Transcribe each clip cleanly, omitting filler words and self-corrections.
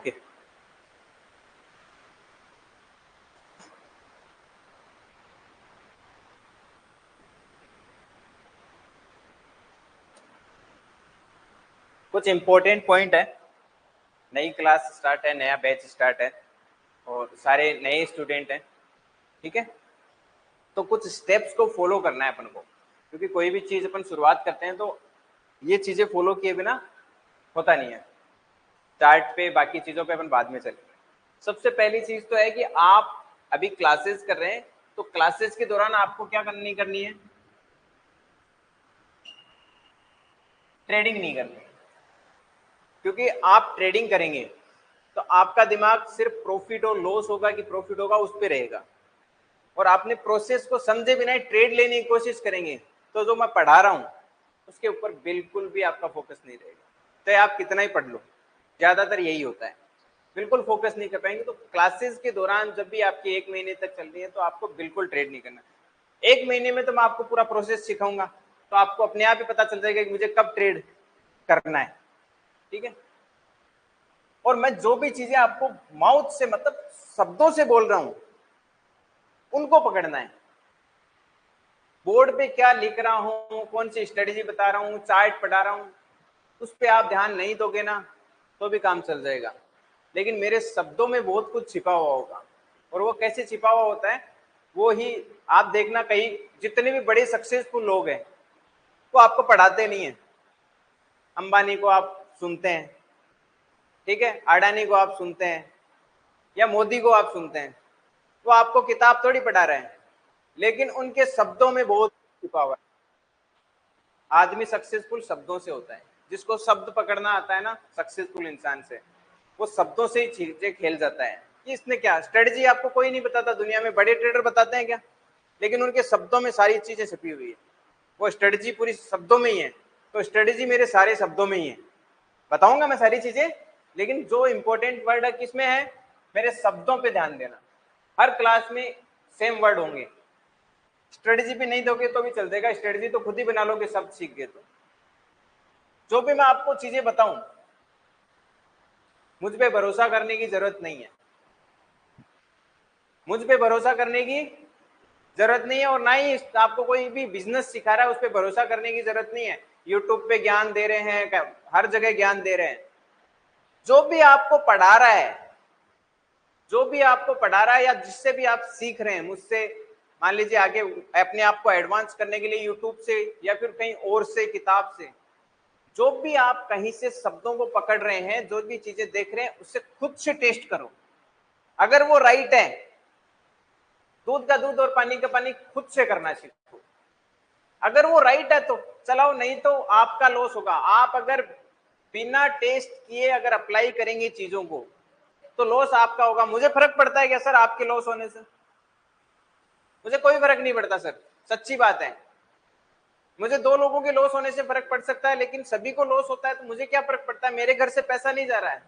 Okay. कुछ important point है, नई क्लास स्टार्ट है, नया बैच स्टार्ट है और सारे नए स्टूडेंट हैं, ठीक है। तो कुछ स्टेप्स को फॉलो करना है अपन को, क्योंकि कोई भी चीज अपन शुरुआत करते हैं तो ये चीजें फॉलो किए बिना होता नहीं है। स्टार्ट पे बाकी चीजों पे अपन बाद में चलेंगे। सबसे पहली चीज तो है कि आप अभी क्लासेस कर रहे हैं, तो क्लासेस के दौरान आपको क्या करनी है, ट्रेडिंग नहीं करनी है। क्योंकि आप ट्रेडिंग करेंगे तो आपका दिमाग सिर्फ प्रॉफिट और लॉस होगा कि प्रॉफिट होगा उस पर रहेगा, और आपने प्रोसेस को समझे बिना ट्रेड लेने की कोशिश करेंगे तो जो मैं पढ़ा रहा हूं उसके ऊपर बिल्कुल भी आपका फोकस नहीं रहेगा। चाहे आप कितना ही पढ़ लो, ज्यादातर यही होता है, बिल्कुल फोकस नहीं कर पाएंगे। तो क्लासेस के दौरान जब भी आपकी 1 महीने तक चल रही है तो आपको बिल्कुल ट्रेड नहीं करना। 1 महीने में तो मैं आपको पूरा प्रोसेस सिखाऊंगा, तो आपको अपने आप ही पता चल जाएगा कि मुझे कब ट्रेड करना है, ठीक है। और मैं जो भी चीजें आपको माउथ से मतलब शब्दों से बोल रहा हूं उनको पकड़ना है। बोर्ड पे क्या लिख रहा हूं, कौन सी स्ट्रेटेजी बता रहा हूं, चार्ट पढ़ा रहा हूं, उस पे आप ध्यान नहीं दोगे ना तो भी काम चल जाएगा। लेकिन मेरे शब्दों में बहुत कुछ छिपा हुआ होगा, और वो कैसे छिपा हुआ होता है वो ही आप देखना। कई जितने भी बड़े सक्सेसफुल लोग हैं वो आपको पढ़ाते नहीं है। अंबानी को आप सुनते हैं, ठीक है, अडानी को आप सुनते हैं या मोदी को आप सुनते हैं, वो आपको किताब थोड़ी पढ़ा रहे हैं, लेकिन उनके शब्दों में बहुत छुपा हुआ है। आदमी सक्सेसफुल शब्दों से होता है, जिसको शब्द पकड़ना आता है ना सक्सेसफुल इंसान से, वो शब्दों से ही चीजें खेल जाता है। कि इसने क्या स्ट्रेटजी आपको कोई नहीं बताता, दुनिया में बड़े ट्रेडर बताते हैं क्या, लेकिन उनके शब्दों में सारी चीजें छुपी हुई है। वो स्ट्रेटजी पूरी शब्दों में ही है, तो स्ट्रेटजी मेरे सारे शब्दों में ही है। बताऊंगा मैं सारी चीजें, लेकिन जो इंपॉर्टेंट वर्ड है किसमें है, मेरे शब्दों पे ध्यान देना। हर क्लास में सेम वर्ड होंगे, स्ट्रेटजी पे नहीं दोगे तो भी चल देगा, स्ट्रेटजी तो खुद ही बना लोगे शब्द सीख गए तो। जो भी मैं आपको चीजें बताऊं मुझ पे भरोसा करने की जरूरत नहीं है, मुझ पे भरोसा करने की जरूरत नहीं है, और ना ही आपको कोई भी बिजनेस सिखा रहा है उस पर भरोसा करने की जरूरत नहीं है। यूट्यूब पे ज्ञान दे रहे हैं, हर जगह ज्ञान दे रहे हैं। जो भी आपको पढ़ा रहा है, जो भी आपको पढ़ा रहा है या जिससे भी आप सीख रहे हैं मुझसे, मान लीजिए आगे अपने आप को एडवांस करने के लिए यूट्यूब से या फिर कहीं और से किताब से, जो भी आप कहीं से शब्दों को पकड़ रहे हैं, जो भी चीजें देख रहे हैं उससे खुद से टेस्ट करो। अगर वो राइट है, दूध का दूध और पानी का पानी खुद से करना सीखो। अगर वो राइट है तो चलाओ, नहीं तो आपका लॉस होगा। आप अगर बिना टेस्ट किए अगर अप्लाई करेंगे चीजों को तो लॉस आपका होगा। मुझे फर्क पड़ता है क्या सर आपके लॉस होने से? मुझे कोई फर्क नहीं पड़ता सर, सच्ची बात है। मुझे 2 लोगों के लॉस होने से फर्क पड़ सकता है, लेकिन सभी को लॉस होता है तो मुझे क्या फर्क पड़ता है, मेरे घर से पैसा नहीं जा रहा है,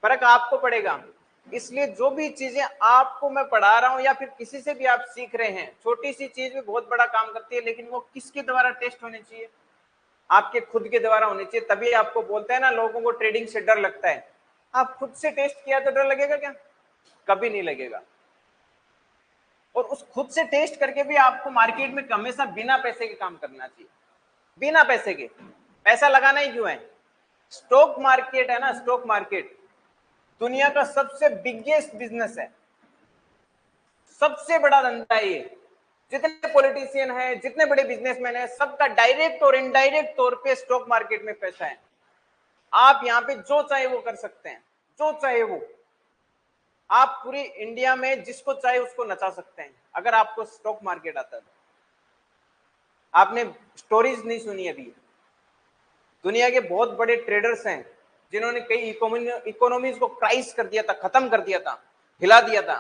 फर्क आपको पड़ेगा। इसलिए जो भी चीजें आपको मैं पढ़ा रहा हूं या फिर किसी से भी आप सीख रहे हैं, छोटी सी चीज भी बहुत बड़ा काम करती है, लेकिन वो किसके द्वारा टेस्ट होनी चाहिए, आपके खुद के द्वारा होनी चाहिए। तभी आपको बोलते हैं ना लोगों को ट्रेडिंग से डर लगता है। आप खुद से टेस्ट किया तो डर लगेगा क्या? कभी नहीं लगेगा। और उस खुद से टेस्ट करके भी आपको मार्केट में हमेशा बिना पैसे के काम करना चाहिए। बिना पैसे के, पैसा लगाना ही क्यों है? स्टॉक मार्केट है ना, स्टॉक मार्केट दुनिया का सबसे बिगेस्ट बिजनेस है, सबसे बड़ा धंधा है ये। जितने पॉलिटिशियन हैं, जितने बड़े बिजनेसमैन हैं, सबका डायरेक्ट और इनडायरेक्ट तौर पे स्टॉक मार्केट में पैसा है। आप यहाँ पे जो चाहे वो कर सकते हैं, जो चाहे वो। आप पूरी इंडिया में जिसको चाहे उसको नचा सकते हैं अगर आपको स्टॉक मार्केट आता है। आपने स्टोरीज नहीं सुनी अभी, दुनिया के बहुत बड़े ट्रेडर्स हैं जिन्होंने कई इकोनॉमीज को क्राइस कर दिया था, खत्म कर दिया था, हिला दिया था।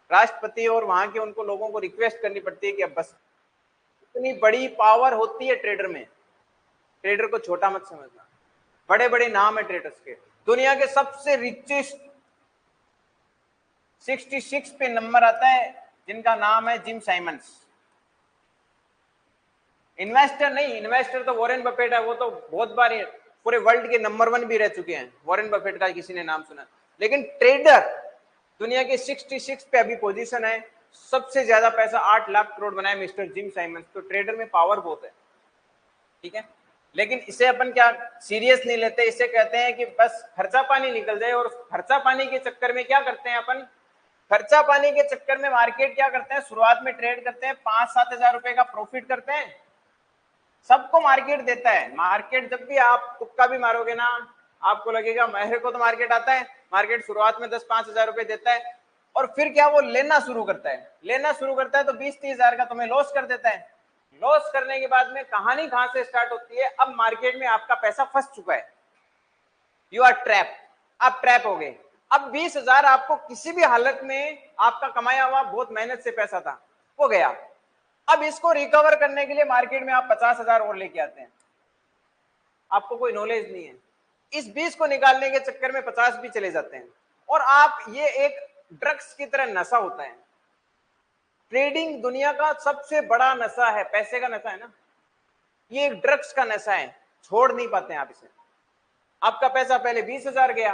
राष्ट्रपति और वहां के उनको लोगों को रिक्वेस्ट करनी पड़ती है कि अब बस। इतनी बड़ी पावर होती है ट्रेडर में, ट्रेडर को छोटा मत समझना। बड़े बड़े नाम है ट्रेडर्स के। दुनिया के सबसे रिचेस्ट 66 पे नंबर आता है जिनका नाम है जिम साइमंस। इन्वेस्टर नहीं, इन्वेस्टर तो वॉरेन बफेट है, वो तो बहुत बार पूरे वर्ल्ड के नंबर 1 भी रह चुके हैं, वॉरेन बफेट का किसी ने नाम सुना। लेकिन ट्रेडर दुनिया के 66 पे अभी पोजीशन है, सबसे ज्यादा पैसा 8 लाख करोड़ बनाए मिस्टर जिम साइमंस। तो ट्रेडर में पावर बहुत है, ठीक है। लेकिन इसे अपन क्या सीरियस नहीं लेते, इसे कहते हैं कि बस खर्चा पानी निकल जाए। और खर्चा पानी के चक्कर में क्या करते हैं अपन, खर्चा पानी के चक्कर में मार्केट क्या करते हैं, शुरुआत में ट्रेड करते हैं, 5-7 हजार रुपए का प्रॉफिट करते हैं, सबको मार्केट देता है। मार्केट जब भी आप तुक्का भी मारोगे ना, आपको लगेगा मेरे को तो मार्केट आता है, मार्केट शुरुआत में 10-5 हजार रुपए देता है, और फिर क्या वो लेना शुरू करता है, लेना शुरू करता है तो 20-30 हजार का तुम्हें लॉस कर देता है। लॉस करने के बाद में कहानी कहां से स्टार्ट होती है, अब मार्केट में आपका पैसा फंस चुका है, यू आर ट्रैप, आप ट्रैप हो गए। अब 20 हजार आपको किसी भी हालत में आपका कमाया हुआ बहुत मेहनत से पैसा था, वो गया। अब इसको रिकवर करने के लिए मार्केट में आप 50 हजार और लेके आते हैं, आपको कोई नॉलेज नहीं है। इस 20 को निकालने के चक्कर में 50 भी चले जाते हैं, और आप ये एक ड्रग्स की तरह नशा होता है। ट्रेडिंग दुनिया का सबसे बड़ा नशा है, पैसे का नशा है ना, ये एक ड्रग्स का नशा है, छोड़ नहीं पाते हैं आप इसे। आपका पैसा पहले 20 हजार गया,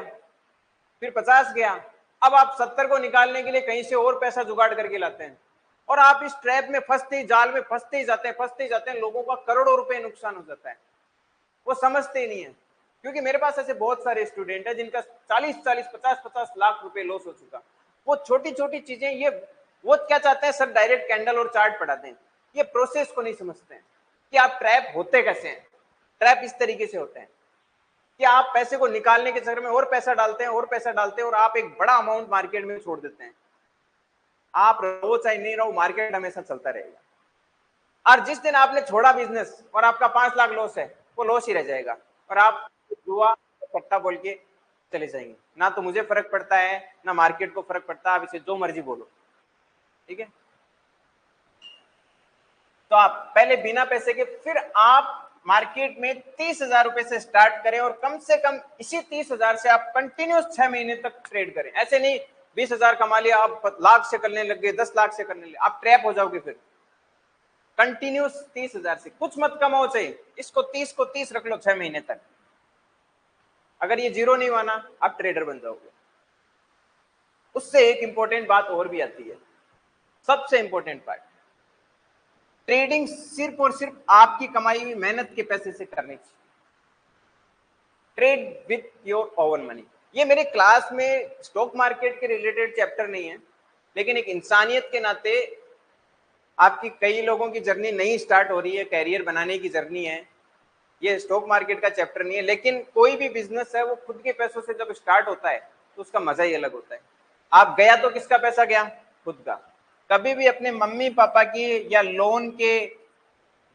फिर 50 गया, अब आप 70 को निकालने के लिए कहीं से और पैसा जुगाड़ करके लाते हैं, और आप इस ट्रैप में फंसते ही, जाल में फंसते ही जाते हैं, फंसते ही जाते हैं। लोगों का करोड़ों रुपए नुकसान हो जाता है, वो समझते ही नहीं है। क्योंकि मेरे पास ऐसे बहुत सारे स्टूडेंट हैं जिनका 40-40, 50-50 लाख रुपए लॉस हो चुका। वो छोटी छोटी चीजें, ये वो क्या चाहते हैं सर, डायरेक्ट कैंडल और चार्ट पढ़ाते हैं, ये प्रोसेस को नहीं समझते हैं कि आप ट्रैप होते कैसे हैं। ट्रैप इस तरीके से होते हैं कि आप पैसे को निकालने के चक्कर में और पैसा डालते हैं, और पैसा डालते हैं, और आप एक बड़ा अमाउंट मार्केट में छोड़ देते हैं। आप रहो चाहे नहीं रहो, मार्केट हमेशा चलता रहेगा। और जिस दिन आपने छोड़ा बिजनेस और आपका 5 लाख लॉस है, वो लॉस ही रह जाएगा, और आप जुआ सट्टा बोल के चले जाएंगे। ना तो मुझे फर्क पड़ता है, ना मार्केट को फर्क पड़ता है, आप इसे जो मर्जी बोलो, ठीक है। तो आप पहले बिना पैसे के, फिर आप मार्केट में 30 हजार रुपए से स्टार्ट करें, और कम से कम इसी 30 हजार से आप कंटिन्यूस 6 महीने तक ट्रेड करें। ऐसे नहीं 20 हजार कमा लिया, आप लाख से करने लग गए, 10 लाख से करने लगे, आप ट्रैप हो जाओगे। फिर कंटिन्यूस 30 हजार से कुछ मत कमाओ, चाहिए इसको 30 को 30 रख लो 6 महीने तक। अगर ये जीरो नहीं माना, आप ट्रेडर बन जाओगे। उससे एक इंपॉर्टेंट बात और भी आती है, सबसे इंपॉर्टेंट पार्ट, ट्रेडिंग सिर्फ और सिर्फ आपकी कमाई हुई मेहनत के पैसे से करनी चाहिए। Trade with your oven money. ये मेरे क्लास में स्टॉक मार्केट के रिलेटेड चैप्टर नहीं है, लेकिन एक इंसानियत के नाते, आपकी कई लोगों की जर्नी नहीं स्टार्ट हो रही है, कैरियर बनाने की जर्नी है, ये स्टॉक मार्केट का चैप्टर नहीं है। लेकिन कोई भी बिजनेस है, वो खुद के पैसों से जब स्टार्ट होता है तो उसका मजा ही अलग होता है। आप गया तो किसका पैसा गया, खुद का। कभी भी अपने मम्मी पापा की या लोन के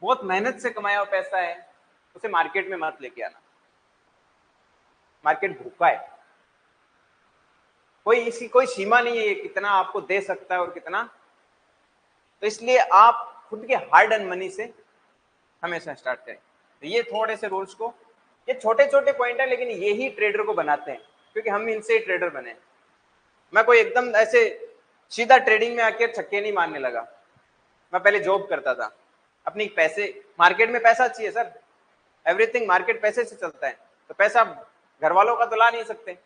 बहुत मेहनत से कमाया हुआ पैसा है, उसे मार्केट में मत लेके आना। मार्केट भूखा है, कोई इसकी कोई सीमा नहीं है, ये कितना आपको दे सकता है और कितना। तो इसलिए आप खुद के हार्ड एंड मनी से हमेशा स्टार्ट करें। तो ये थोड़े से रूल्स को, ये छोटे छोटे पॉइंट है, लेकिन यही ट्रेडर को बनाते हैं, क्योंकि हम इनसे ही ट्रेडर बने। मैं कोई एकदम ऐसे सीधा ट्रेडिंग में आके छक्के नहीं मारने लगा। मैं पहले जॉब करता था, अपनी पैसे, मार्केट में पैसा चाहिए सर, एवरीथिंग मार्केट पैसे से चलता है। तो पैसा घर वालों का तो ला नहीं सकते।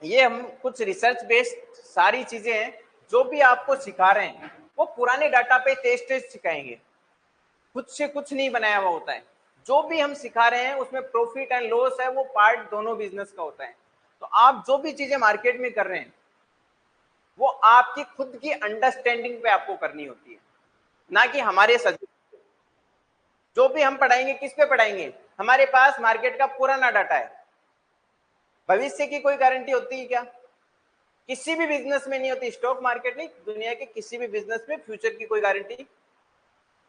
ये हम कुछ रिसर्च बेस्ड सारी चीजें हैं जो भी आपको सिखा रहे हैं, वो पुराने डाटा पे टेस्ट सिखाएंगे, खुद से कुछ नहीं बनाया हुआ होता है। जो भी हम सिखा रहे हैं उसमें प्रॉफिट एंड लॉस है, वो पार्ट दोनों बिजनेस का होता है। तो आप जो भी चीजें मार्केट में कर रहे हैं, वो आपकी खुद की अंडरस्टैंडिंग पे आपको करनी होती है, ना कि हमारे सजेशन। जो भी हम पढ़ाएंगे किस पे पढ़ाएंगे, हमारे पास मार्केट का पुराना डाटा है। भविष्य की कोई गारंटी होती है क्या, किसी भी बिजनेस में नहीं होती। स्टॉक मार्केट नहीं, दुनिया के किसी भी बिजनेस में फ्यूचर की कोई गारंटी।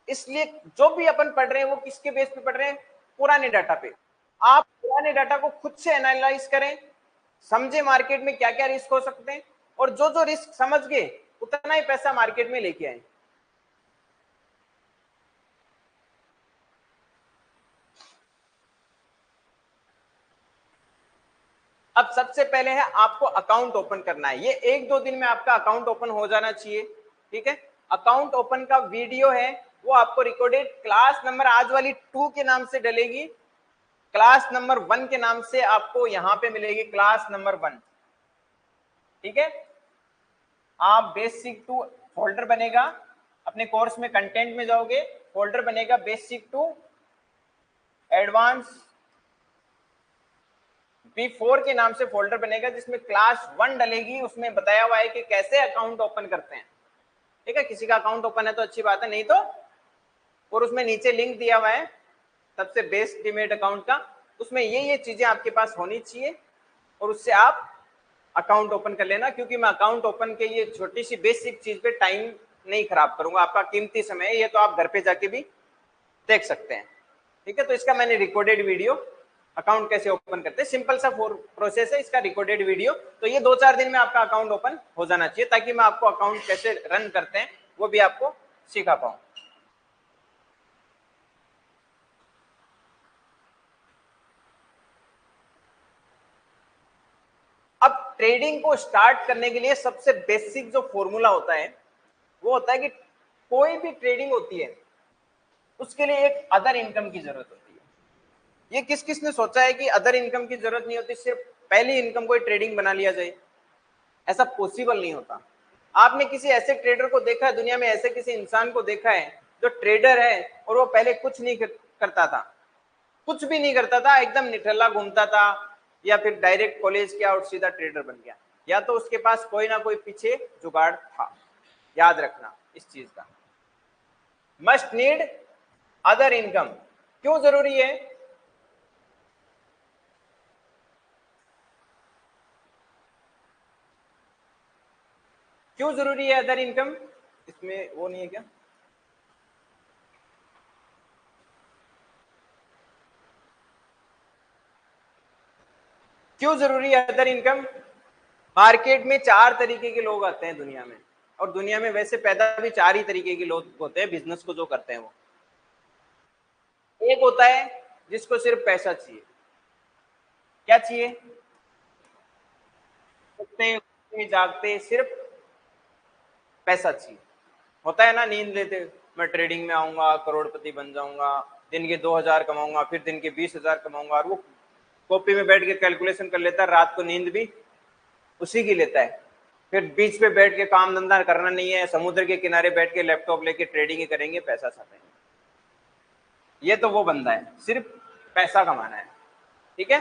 इसलिए जो भी अपन पढ़ रहे हैं वो किसके बेस पे पढ़ रहे हैं, पुराने डाटा पे। आप पुराने डाटा को खुद से एनालाइज करें, समझे मार्केट में क्या क्या रिस्क हो सकते हैं, और जो जो रिस्क समझ गए उतना ही पैसा मार्केट में लेके आए। अब सबसे पहले है आपको अकाउंट ओपन करना है। ये 1-2 दिन में आपका अकाउंट ओपन हो जाना चाहिए, ठीक है। अकाउंट ओपन का वीडियो है वो आपको रिकॉर्डेड क्लास नंबर आज वाली 2 के नाम से डलेगी, क्लास नंबर 1 के नाम से आपको यहां पे मिलेगी क्लास नंबर 1। ठीक है, आप बेसिक टू फोल्डर बनेगा अपने कोर्स में, कंटेंट में जाओगे, फोल्डर बनेगा बेसिक टू एडवांस B4 के नाम से फोल्डर बनेगा, जिसमें क्लास 1 डलेगी। उसमें बताया हुआ है कि कैसे अकाउंट ओपन करते हैं। ठीक है, किसी का अकाउंट ओपन है तो अच्छी बात है, नहीं तो, और उसमें नीचे लिंक दिया हुआ है सबसे बेस्ट डीमेट अकाउंट का, उसमें ये चीजें आपके पास होनी चाहिए और उससे आप अकाउंट ओपन कर लेना। क्योंकि मैं अकाउंट ओपन के ये छोटी सी बेसिक चीज पे टाइम नहीं खराब करूंगा, आपका कीमती समय है ये, तो आप घर पे जाके भी देख सकते हैं। ठीक है, तो इसका मैंने रिकॉर्डेड वीडियो, अकाउंट कैसे ओपन करते हैं, सिंपल सा प्रोसेस है, इसका रिकॉर्डेड वीडियो, तो ये 2-4 दिन में आपका अकाउंट ओपन हो जाना चाहिए, ताकि मैं आपको अकाउंट कैसे रन करते हैं वो भी आपको सिखा पाऊं। अब ट्रेडिंग को स्टार्ट करने के लिए सबसे बेसिक जो फॉर्मूला होता है वो होता है कि कोई भी ट्रेडिंग होती है उसके लिए एक अदर इनकम की जरूरत होती है। ये किस किस ने सोचा है कि अदर इनकम की जरूरत नहीं होती, सिर्फ पहली इनकम को ट्रेडिंग बना लिया जाए? ऐसा पॉसिबल नहीं होता। आपने किसी ऐसे ट्रेडर को देखा है दुनिया में, ऐसे किसी इंसान को देखा है जो ट्रेडर है और वो पहले कुछ नहीं करता था, कुछ भी नहीं करता था, एकदम निठल्ला घूमता था, या फिर डायरेक्ट कॉलेज किया और सीधा ट्रेडर बन गया? या तो उसके पास कोई ना कोई पीछे जुगाड़ था। याद रखना इस चीज का, मस्ट नीड अदर इनकम। क्यों जरूरी है? क्यों जरूरी है अदर इनकम? इसमें वो नहीं है क्या? क्यों जरूरी है अदर इनकम? मार्केट में 4 तरीके के लोग आते हैं दुनिया में, और दुनिया में वैसे पैदा भी 4 ही तरीके के लोग होते हैं बिजनेस को जो करते हैं वो। एक होता है जिसको सिर्फ पैसा चाहिए। क्या चाहिए? सोते उठते जागते सिर्फ पैसा चाहिए। होता है ना, नींद लेते मैं ट्रेडिंग में आऊंगा, करोड़पति बन जाऊंगा, दिन के 2,000 कमाऊंगा, फिर दिन के 20,000 कमाऊंगा, और वो कॉपी में बैठ के कैलकुलेशन कर लेता है, रात को नींद भी उसी की लेता है। फिर बीच पे बैठ के काम धंधा करना नहीं है, समुद्र के किनारे बैठ के लैपटॉप लेके ट्रेडिंग ही करेंगे, पैसा चाहते हैं। ये तो वो बंदा है, सिर्फ पैसा कमाना है। ठीक है,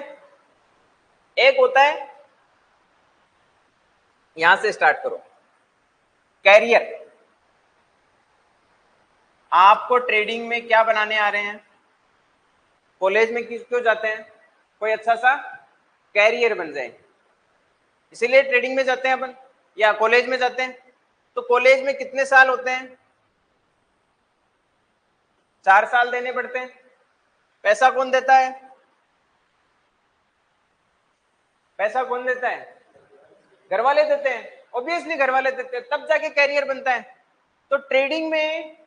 एक होता है, यहां से स्टार्ट करो, कैरियर। आपको ट्रेडिंग में क्या बनाने आ रहे हैं? कॉलेज में क्यों जाते हैं? कोई अच्छा सा कैरियर बन जाए, इसीलिए ट्रेडिंग में जाते हैं अपन, या कॉलेज में जाते हैं। तो कॉलेज में कितने साल होते हैं? 4 साल देने पड़ते हैं। पैसा कौन देता है? पैसा कौन देता है? घर वाले देते हैं, ऑब्वियसली घर वाले देते हैं, तब जाके कैरियर बनता है। तो ट्रेडिंग में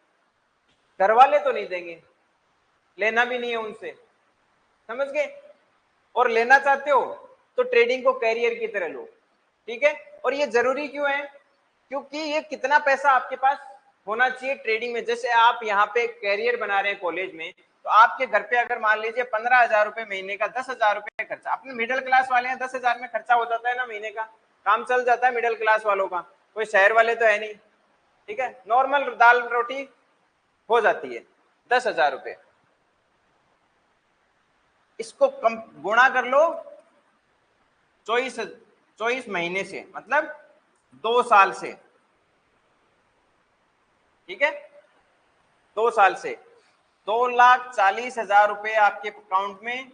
घर वाले तो नहीं देंगे, लेना भी नहीं है उनसे, समझ गए? और लेना चाहते हो तो ट्रेडिंग को कैरियर की तरह लो। ठीक है, और ये जरूरी क्यों है? क्योंकि ये कितना पैसा आपके पास होना चाहिए ट्रेडिंग में। जैसे आप यहाँ पे कैरियर बना रहे हैं कॉलेज में, तो आपके घर पे अगर मान लीजिए 15,000 रुपए महीने का, 10,000 रुपए खर्चा, अपने मिडिल क्लास वाले हैं, 10,000 में खर्चा हो जाता है ना महीने का, काम चल जाता है मिडिल क्लास वालों का, कोई शहर वाले तो है नहीं। ठीक है, नॉर्मल दाल रोटी हो जाती है 10,000 रुपए। इसको कम गुणा कर लो 24 महीने से, मतलब 2 साल से। ठीक है, 2 साल से 2,40,000 रुपए आपके अकाउंट में,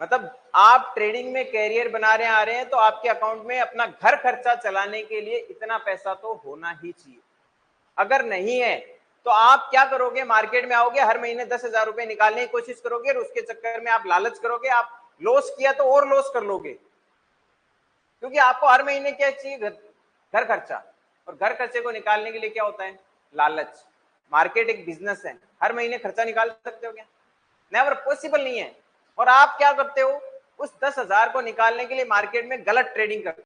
मतलब आप ट्रेडिंग में कैरियर बना रहे आ रहे हैं, तो आपके अकाउंट में अपना घर खर्चा चलाने के लिए इतना पैसा तो होना ही चाहिए। अगर नहीं है तो आप क्या करोगे? मार्केट में आओगे, हर महीने 10,000 रुपए निकालने की कोशिश करोगे, और उसके चक्कर में आप लालच करोगे, आप लॉस किया तो और लॉस कर लोगे। क्योंकि आपको हर महीने क्या चाहिए? घर खर्चा, और घर खर्चे को निकालने के लिए क्या होता है? लालच। मार्केट एक बिजनेस है, हर महीने खर्चा निकाल सकते हो क्या? नेवर पॉसिबल नहीं है। और आप क्या करते हो? उस 10,000 को निकालने के लिए मार्केट में गलत ट्रेडिंग करते हो।